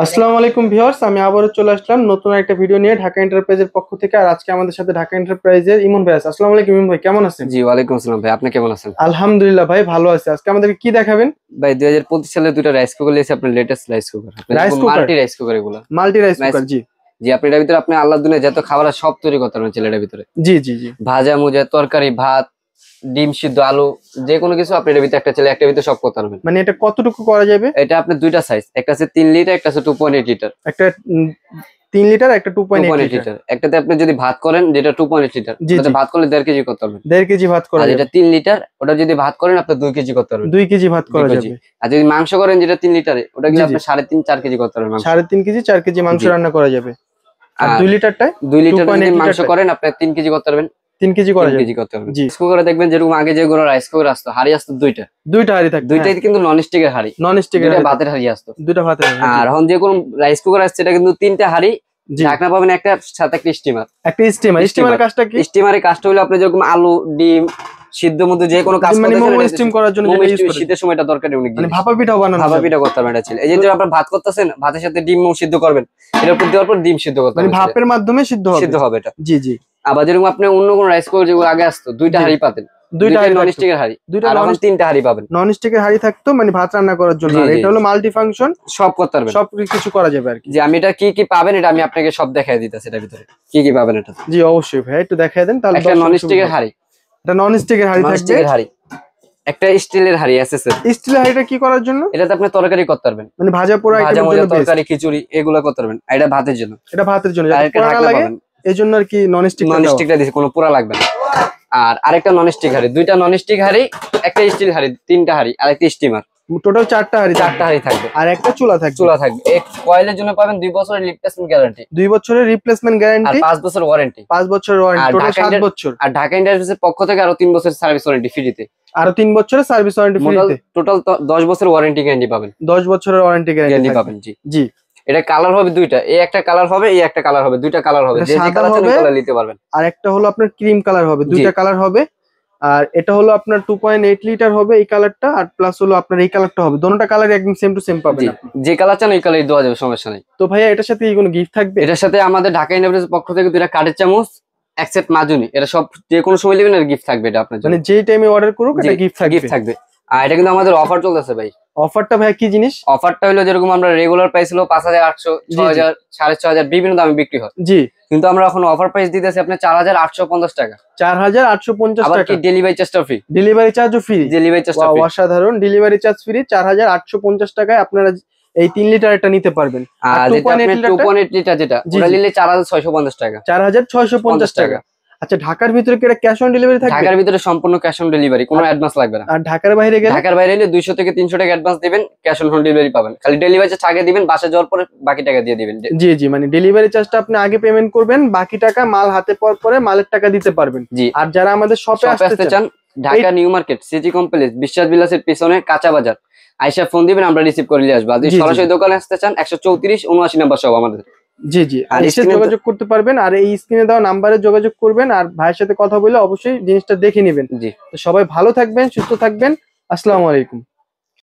আসসালামু আলাইকুম ভিউয়ার্স, আমি আবারও চলে আসলাম নতুন একটা ভিডিও নিয়ে ঢাকা এন্টারপ্রাইজের পক্ষ থেকে। আর আজকে আমাদের সাথে ঢাকা এন্টারপ্রাইজের ইমন ভাই আছে। আসসালামু আলাইকুম ইমন ভাই, কেমন আছেন? জি ওয়ালাইকুম আসসালাম ভাই, আপনি কেমন আছেন? আলহামদুলিল্লাহ ভাই, ভালো আছি। আজকে আমাদেরকে কি দেখাবেন? ভাই 2025 সালে দুটো রাইস কুকার লিয়েছে, আপনার latest rice cooker, rice cooker, multi rice cooker এগুলো। মাল্টি রাইস কুকার, জি জি আপনি এটার ভিতরে আপনি আল্লাহ দুনিয়া যত খাবার আছে সব তৈরি করতে পারবেন ছেলেটার ভিতরে। জি জি জি ভাজা মুজা তরকারি ভাত ডিম সিদ্ধ আলু যে কোনো কিছু আপনি এটার ভিতরে একটা ছেলে একটা ভিতরে সব করতে পারবেন। মানে এটা কতটুকু করা যাবে? এটা আপনার দুইটা সাইজ, একটা আছে 3 লিটার, একটা আছে 2.8 লিটার। একটা 3 লিটার, একটা 2.8 লিটার। একটাতে আপনি যদি ভাত করেন যেটা 2.8 লিটার, ওটাতে ভাত করলে 1.5 কেজি করতে পারবেন। 1.5 কেজি ভাত করা যাবে। যেটা 3 লিটার ওটা যদি ভাত করেন আপনি 2 কেজি করতে পারবেন। 2 কেজি ভাত করা যাবে। আর যদি মাংস করেন যেটা 3 লিটারে ওটা কিন্তু আপনি 3.5 4 কেজি করতে পারবেন। 3.5 কেজি 4 কেজি মাংস রান্না করা যাবে। আর 2 লিটারটায় 2 লিটার যদি মাংস করেন আপনি 3 কেজি করতে পারবেন। 3 কেজি করা যাবে। জি কুকারে দেখবেন যেরকম আগে যেগুলো রাইস কুকার আসতো, হাড়ি আসতো দুইটা হাড়ি থাকতো। দুইটাই কিন্তু নন স্টিকের হাড়ি, ভাতের হাড়ি আসতো, দুইটা ভাতের হাড়ি। আর এখন যে কোন রাইস কুকার আসছে এটা কিন্তু 3টা হাড়ি, ঢাকনা পাবেন একটা, সাথে একটা স্টিমার। স্টিমারের কাজটা কি? স্টিমারের কাজটা হলো আপনি যেরকম আলু ডিম সিদ্ধ মধ্যে যে কোনো কাজ করতে মোমো স্টিম করার জন্য যেটা ইউজ করে, শীতের সময়টা দরকারি অনেক, মানে ভাপা পিঠাও বানানো, ভাপা পিঠা করতে পারবেন এটা ছিল। এই যে আপনারা ভাত করতেছেন, ভাতের সাথে ডিম সিদ্ধ করবেন, এর উপর দেওয়ার পর ডিম সিদ্ধ করতে মানে ভাপের মাধ্যমে সিদ্ধ হবে এটা। জি জি। আবার যেরকম আপনি অন্য কোন রাইস কুকার যেগুলো আগে আসতো দুইটা হাড়ি পাতেন, দুইটা নন স্টিকের হাড়ি, আর এখন 3টা হাড়ি পাবেন। নন স্টিকের হাড়ি থাকতো মানে ভাত রান্না করার জন্য। আর এটা হলো মাল্টি ফাংশন, সব করতে পারবেন, সব কিছু করা যাবে আর কি। যে আমি এটা কি কি পাবেন এটা আমি আপনাকে সব দেখাই দিতেছি এটার ভিতরে কি কি পাবেন এটা। জি অবশ্যই ভাই, একটু দেখায় দেন তাহলে। একটা নন স্টিকের হাড়ি, এটা নন স্টিকের হাড়ি থাকবে। একটা স্টিলের হাড়ি আছে স্যার। স্টিলের হাড়িটা কি করার জন্য? এটাতে আপনি তরকারি করতে পারবেন, মানে ভাজা পোড়া আইটেমের জন্য, তরকারি খিচুড়ি এগুলো করতে পারবেন। আর এটা ভাতের জন্য, এটা ভাতের জন্য যাতে পোড়া না লাগে এইজন্য আর কি নন স্টিকটা দিয়েছে, কোনো পোড়া লাগবে না। আর আরেকটা নন স্টিক হাড়ি, দুইটা নন স্টিক হাড়ি, একটা স্টিল হাড়ি, 3টা হাড়ি আর একটা স্টিমার, টোটাল 4টা হাড়ি থাকবে। আর একটা চুলা থাকবে। এই কয়েলের জন্য পাবেন 2 বছরের রিপ্লেসমেন্ট গ্যারান্টি, 2 বছরের রিপ্লেসমেন্ট গ্যারান্টি, 5 বছর ওয়ারেন্টি, 5 বছরের ওয়ারেন্টি, টোটাল 7 বছর। আর ঢাকা ইন্ডাস্ট্রিজের পক্ষ থেকে আরো 3 বছরের সার্ভিস ওয়ারেন্টি ফ্রিতে, আরো 3 বছরের সার্ভিস ওয়ারেন্টি ফ্রিতে, টোটাল 10 বছরের ওয়ারেন্টি গ্যারান্টি পাবেন। 10 বছরের ওয়ারেন্টি গ্যারান্টি পাবেন। জি জি। এটা কালার হবে দুইটা, এই একটা কালার হবে, এই একটা কালার হবে, দুইটা কালার হবে, যে যে কালার চান কালার নিতে পারবেন। আর একটা হলো আপনার ক্রিম কালার হবে, দুইটা কালার হবে। আর এটা হলো আপনার 2.8 লিটার হবে এই কালারটা, আর প্লাস হলো আপনার এই কালারটা হবে। দুটোটা কালার একদম সেম টু সেম পাবেন আপনি, যে কালার চান ওই কালারই দেওয়া যাবে, সমস্যা নাই। তো ভাইয়া এটার সাথে কি কোনো গিফট থাকবে? এটার সাথে আমাদের ঢাকা ইন্ডাস্ট্রিজের পক্ষ থেকে দুইটা কাঠের চামচ, এক সেট মাজুনি, এটা সব যে কোনো সময় নেবেন আর গিফট থাকবে। এটা আপনার জন্য, মানে যেই টাইমে অর্ডার করুক এটা গিফট থাকবে। আর এটা কিন্তু আমাদের অফার চলতেছে ভাই। অফারটা ভাই কি জিনিস? অফারটা হলো যেরকম আমরা রেগুলার প্রাইস হলো 5800 6000 6500 বিভিন্ন দামে বিক্রি হয়। জি, কিন্তু আমরা এখন অফার প্রাইস দিতেছি আপনি 4850 টাকা। 4850 টাকা। কি ডেলিভারি চার্জটা ফ্রি? ডেলিভারি চার্জও ফ্রি। ডেলিভারি চার্জটা ফ্রি, অসাধারণ। ডেলিভারি চার্জ ফ্রি, 4850 টাকায় আপনারা এই 3 লিটার এটা নিতে পারবেন। আর 2.8 লিটার যেটা ওটা নিলে 4650 টাকা। 4650 টাকা। আচ্ছা, ঢাকার ভিতরে কি এটা ক্যাশ অন ডেলিভারি থাকবে? ঢাকার ভিতরে সম্পূর্ণ ক্যাশ অন ডেলিভারি, কোনো অ্যাডভান্স লাগবে না। আর ঢাকার বাইরে গেলে? ঢাকার বাইরে হলে 200 থেকে 300 টাকা অ্যাডভান্স দিবেন, ক্যাশ অন ডেলিভারি পাবেন। খালি ডেলিভারি চার্জ আগে দিবেন, বাসা যাওয়ার পরে বাকি টাকা দিয়ে দিবেন। জি জি, মানে ডেলিভারি চার্জটা আপনি আগে পেমেন্ট করবেন, বাকি টাকা মাল হাতে পাওয়ার পরে মালের টাকা দিতে পারবেন। জি। আর যারা আমাদের শপে আসতে চান, Dhaka new market city complex বিশ্বাস বিলাসের পিছনে কাঁচা বাজার আইসা ফোন দিবেন, আমরা রিসিভ করে নিয়ে আসবো। আর যদি সরাসরি দোকানে আসতে চান 134 79 নাম্বার সব আমাদের। জি জি, আর এসে যোগাযোগ করতে পারবেন। আর এই স্ক্রিনে দেওয়া নাম্বারে যোগাযোগ করবেন, আর ভাইয়ের সাথে কথা বলে অবশ্যই জিনিসটা দেখে নেবেন। জি, তো সবাই ভালো থাকবেন, সুস্থ থাকবেন। আসসালামু আলাইকুম।